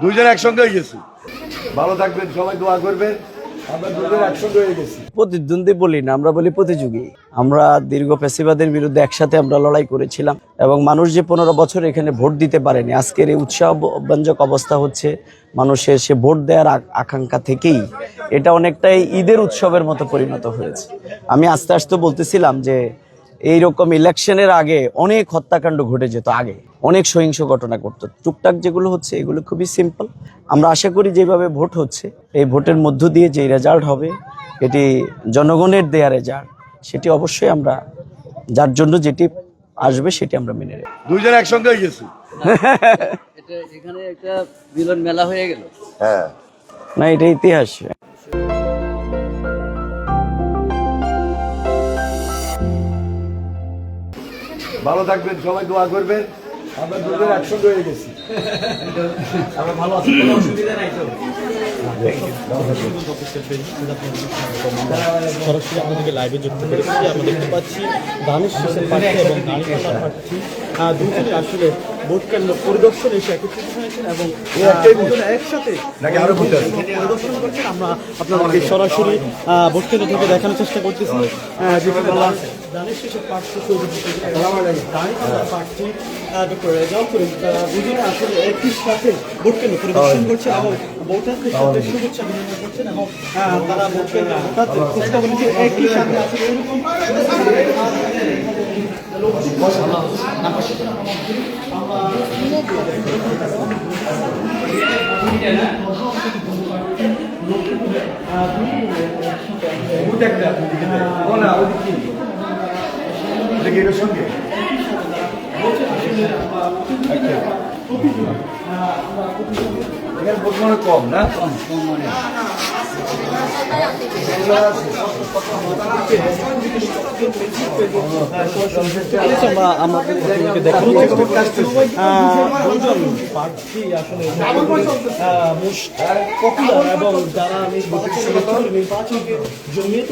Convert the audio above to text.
দুইজন একসঙ্গে হয়ে গেছি। ভালো থাকবেন, সবাই দোয়া করবেন। আমরা দুজন একসঙ্গে হয়ে গেছি। প্রতিদ্বন্দ্বী বলি না, আমরা বলি প্রতিযোগী। আমরা দীর্ঘ ফ্যাসিবাদের বিরুদ্ধে একসাথে আমরা লড়াই করেছিলাম এবং মানুষ যে 15 বছর এখানে ভোট দিতে পারেনি, আজকের এই উৎসাহব্যঞ্জক অবস্থা হচ্ছে মানুষের সে ভোট দেওয়ার আকাঙ্ক্ষা থেকেই এটা অনেকটাই ঈদের উৎসবের মতো পরিণত হয়েছে। আমি আস্তে আস্তে বলতেছিলাম যে এইরকম ইলেকশনের আগে অনেক হত্যাকাণ্ড ঘটে যেত, আগে অনেক সহিংস ঘটনা ঘটতো। টুকটাক যেগুলো হচ্ছে এগুলো খুবই সিম্পল। আমরা আশা করি যেভাবে ভোট হচ্ছে, এই ভোটের মধ্য দিয়ে যে রেজাল্ট হবে এটি জনগণের দেয়া রেজাল্ট, সেটি অবশ্যই আমরা যার জন্য যেটি আসবে সেটি আমরা মেনে নেব। দুইজন একসঙ্গে হয়ে গেছি। এখানে একটা মিলন মেলা হয়ে গেল। হ্যাঁ, না, এটা ইতিহাস। ভালো থাকবেন, সবাই দোয়া করবেন। আমরা দুজন একসঙ্গে হয়ে গেছি। আমরা ভালো আছি, কোনো অসুবিধা নাই তো। সরাসরি আমাদেরকে লাইভে যুক্ত করেছি। আমরা দেখতে পাচ্ছি দানিশ শেষের প্রার্থী এবং দানিশালার প্রার্থী দুজনে আসলে ভোট কেন্দ্র পরিদর্শন এসে একত্রিত হয়েছেন এবং দুজনে একসাথে পরিদর্শন করছেন। আমরা আপনাদেরকে সরাসরি ভোট কেন্দ্র থেকে দেখানোর চেষ্টা করতেছি। দানিশ শেষের প্রার্থী দানিশালার প্রার্থী ডক্টর রেজাউল করিম, তারা দুজনে আসলে একই সাথে ভোট কেন্দ্র পরিদর্শন করছেন এবং ভোটারদের সাথে শুভেচ্ছা বিনিময় করছেন এবং তারা ভোট কেন্দ্রে ভোটারদের খোঁজখবর নিতে একই সাথে আছে। এরকম সঙ্গে কম না, আমাদেরকে দেখানোর চেষ্টা করতেছি দুজন প্রার্থী আসলে মোস্ট পপুলার এবং যারা নির্বাচনকে জমিয়ে